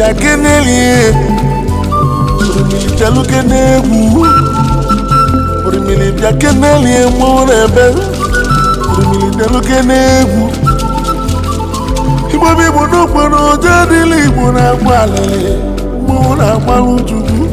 bịa keneli orimili bịalụ kenegwu orimili bịa keneli mmụọ na-ebe orimili bịalụ kenegwu Igbo bụ Igbo n'okporo ụjọ adịla Igbo na-agba alịlị mmụọ na-agbalụ Chukwu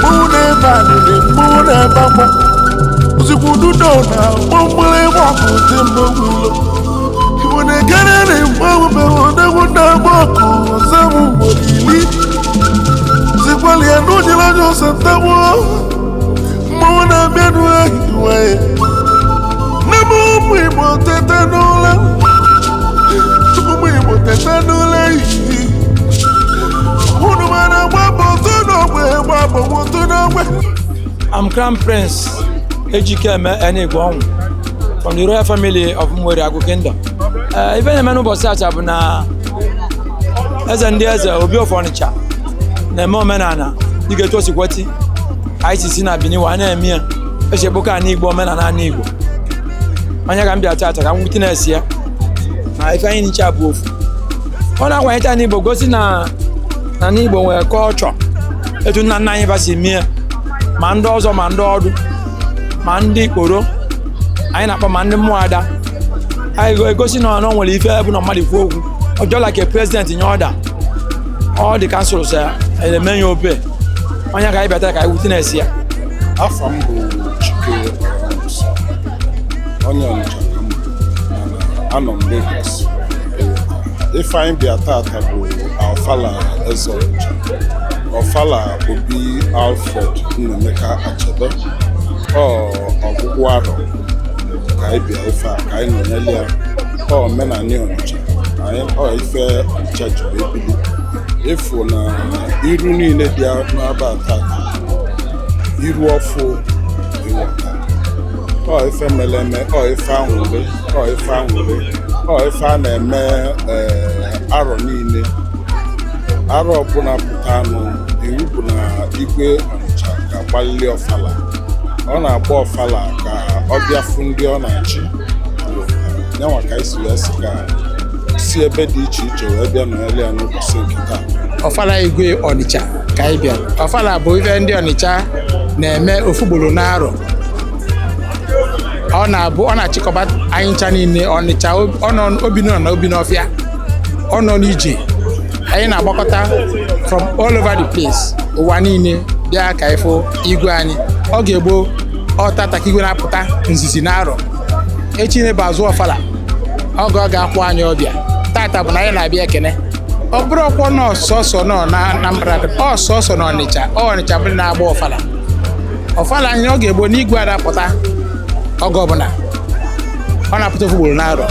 mmụọ na-ebe alịlị mmụọ na-ebe akwa ozugbo ududo na mgbọmgbere ịgba ọkụ dị mmegwulo Igbo na-ekerere mgbanwe odegwu na-agba ọkụ ọzọ m mgborili zikwali ya n'onyere anya ọsọ ntagbụ mmụọ na-abịa n'ehiwe nne m ụmụ Igbo tete n'ụlọ ụmụ Igbo tete n'ụlọ ehihie unu mara gbapụ otu n'ogbe gbapụ otu n'ogbe. I'm Crown Prince Ejikeme Ani from the royal family of Mwere Agụ Kingdom. Ife na-eme n'ụbọchị acha bụ na eze ndị eze Obi of Onitsha na-eme omenala dịka etu o si kweti ICC na Benin wa na-eme ya echekpoko Ani Igbo omenala Ani Igbo onye ka m bịa tata ka m witness ya na ife anyị nicha bụ ofu ọ na-akwanyete Ani Igbo gosi na Ani Igbo nwere culture etu nna nna anyị basi eme ma ndị ọzọ ma ndị ọdụ ma ndị ikporo anyị na-akpọ ma ndị mmụọ ada anyị egosi na ọ nwere ife bụ na mmadụ ikwu okwu ọjọọ like a president nye ọda ọ dị kansụl sa eme ya obe onye ka anyị bịata ka anyị witness ya. Afọ m bụ Chike onye Onitsha anọ m Lagos. Ife anyị bịa tata bụ Ofala eze Onitsha Ofala Obi Alfred Nnemeka Achebe ọgwụgwụ arọ ka anyị bịa ife a ka anyị nọnyere ya omenani Onitsha anyị ife Onitsha jiri ebili efu na iru niile dị n'aba tata iru ọfụ ịghọta ife mere eme ife anwụrụ ife a na-eme arọ niile arọ ọbụla pụta anụ iwu bụ na igwe Onitsha ga-agbalili Ofala ọ na-agba Ofala ka ọ bịafụ ndị ọ na-achị nyanwa ka isi wee sị ka si ebe dị iche iche wee bịa nọnyere ya n'ụbọchị nke taa. Ofala igwe Onitsha ka anyị bịa. Ofala bụ ife ndị Onitsha na-eme ofugboro n'arọ ọ na-achịkọba anyị ncha niile Onitsha obi nọ na obi n'ọfịa ọ nọ n'ije anyị na-agbakọta from all over the place ụwa niile bịa ka ifo igwe anyị ọ ga-egbo ọtata ka igwe na-apụta nzizi n'arọ echi na-ebe azụ Ofala ọ ga-akwụ anyị ọbịa tata bụ na anyị na-abịa ekene ọ bụrụ ọkwọ nọ sọsọ nọ na mbaraka ọ sọsọ na Onitsha Onitsha bụ na-agba Ofala anyị ọ ga-egbo n'igwe adapụta oge ọbụla ọ na-apụta ofugboro n'arọ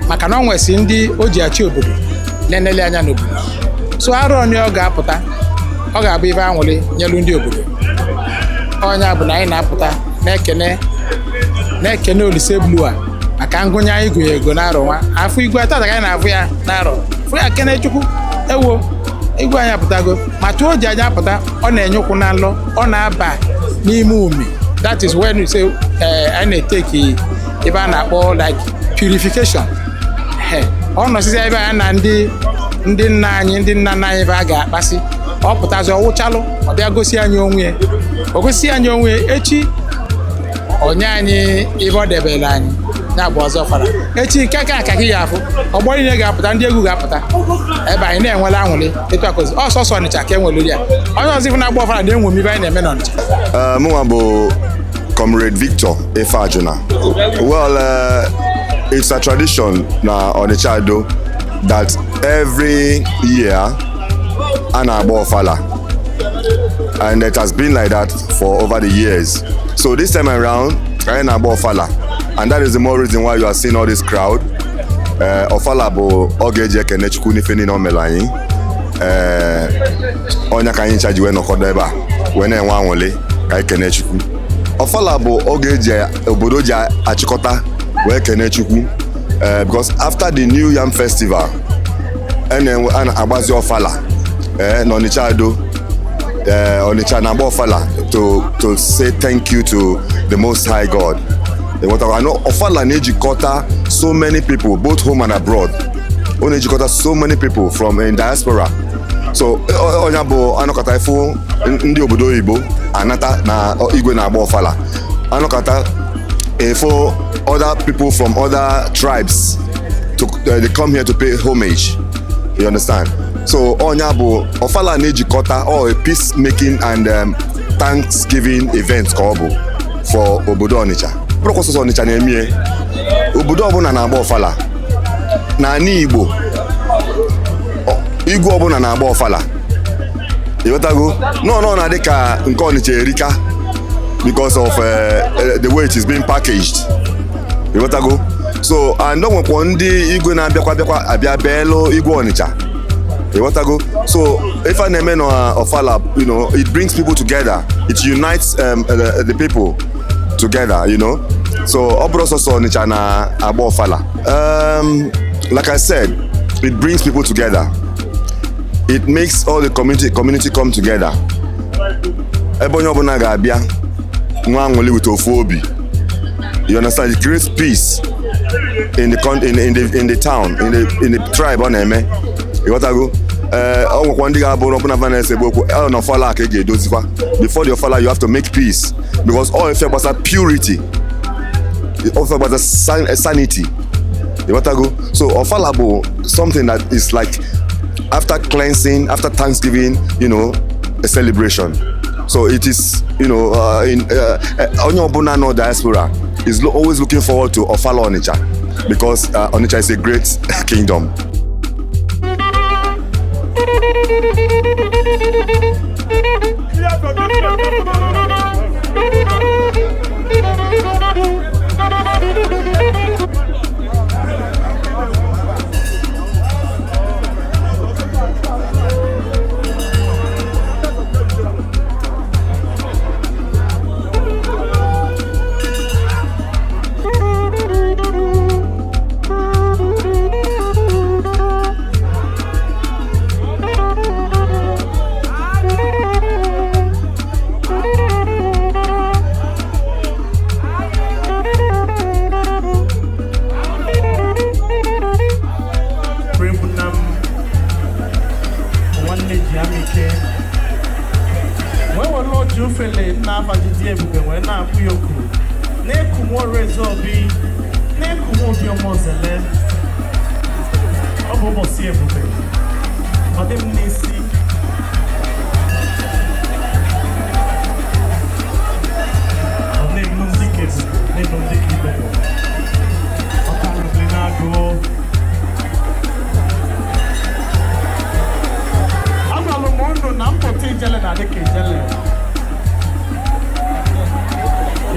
maka na ọ nwesị ndị o ji achị obodo na-enele anya n'obodo so arọ onye ọ ga-apụta ọ ga-abụ ife anwụrị nyelu ndị obodo onye bụ na anyị na-apụta na-ekene Olise Blue maka ngụnye anyị gụnye ego n'arọ nwa afọ igwe tata ka anyị na-afụ ya n'arọ fụ ya kene Chukwu ewo igwe anyị apụtago ma tụọ ji anyị apụta ọ na-enye ụkwụ na nlọ ọ na-aba n'ime umi that is when you say I na-eteki ebe a na-akpọ like purification ọ nọsịsị ebe anyị na ndị nna anyị ndị nna nna anyị ebe a ga-akpasị ọ pụtazi ọwụchalụ ọ bịa gosi anyị onwe ya o gosi anyị onwe ya echi onye anyị ebe ọ debere anyị ya bụ ọzọ Ofala echi kaka ka gị ya afụ ọgbọ niile ga-apụta ndị egwu ga-apụta ebe anyị na-enwere anwụrị etu akọzi ọsọsọ Onitsha ka enwere ya onye ọzọ ife na-agba Ofala na-enwe ibe anyị na-eme n'Onitsha. Mụnwa bụ Comrade Victor Ifeajuna. Well, it's a tradition na Onicha Ado that every year a na-agba Ofala, and it has been like that for over the years. So this time around, anyị na-agba Ofala, and that is the more reason why you are seeing all this crowd. Ofala bụ oge eji ekene Chukwu n'ife niile o mere anyị. Onye ka anyị ncha ji wee nọkọdo ebe a wee na-enwe anwụlị ka anyị kene Chukwu. Ofala bụ oge eji obodo ji achịkọta wee kene Chukwu because after the New Yam Festival a na-agbazi Ofala na Onicha Ado Onitsha na-agba Ofala to say thank you to the Most High God. I know Ofala na-ejikọta so many people both home and abroad. ọ na-ejikọta so many people from in diaspora. So onye bụ anọkọta ifụ ndị obodo oyibo anata na igwe na-agba ọfala, anọkọta ifụ other people from other tribes they come here to pay homage, you understand. So onye bụ ọfala na-ejikọta all a peacemaking and thanksgiving event ka ọ bụ for obodo Onitsha. Bụrụkwa sọsọ Onitsha na-emie, obodo ọbụla na-agba ọfala na ani Igbo, igwe ọbụla na-agba ọfala, ịghọtago. No na dị ka nke Onitsha erika because of the way it is being packaged, ịghọtago. So and nwekwa ndị igwe na-abịakwa abịa beelu igwe Onitsha, ịghọtago. So if a na-eme na ọfala, you know, it brings people together, it unites the people together, you know. So ọ bụrụ sọsọ Onitsha na-agba ọfala, like I said, it brings people together. It makes all the community come together. Ebe onye ọbụla ga-abịa nwa anwụli with ofu obi, you understand. It creates peace in the town, in the tribe ọ na-eme, ịghọtago. Ọ nwekwa ndị ga-abụrụ ọbụla vanessa ebe okwu na ọfala ka eji edozikwa. Before the ọfala, you have to make peace because all ife gbasa purity, ife gbasa sanity, ịghọtago. So ọfala bụ something that is like after cleansing, after Thanksgiving, you know, a celebration. So it is, you know, onye ọbụla no diaspora is always looking forward to Ofala Onitsha because Onitsha is a great kingdom.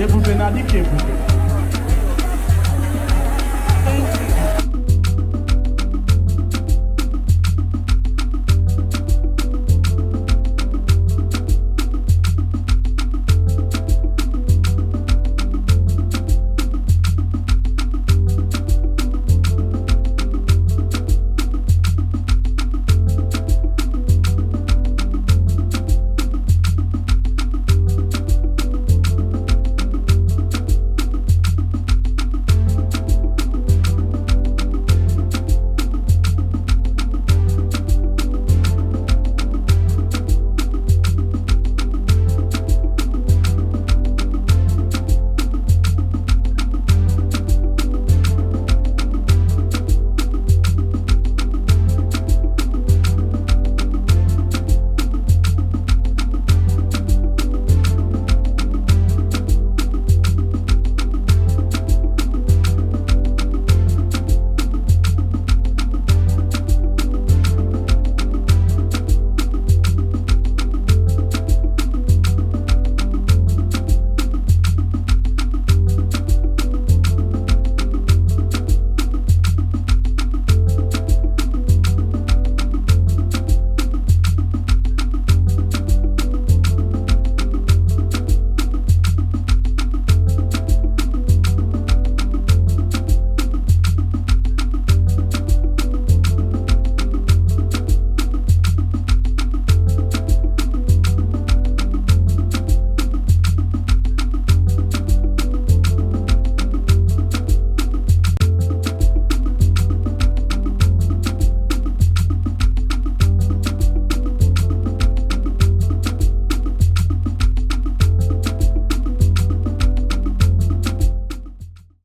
Ebube na dike ebube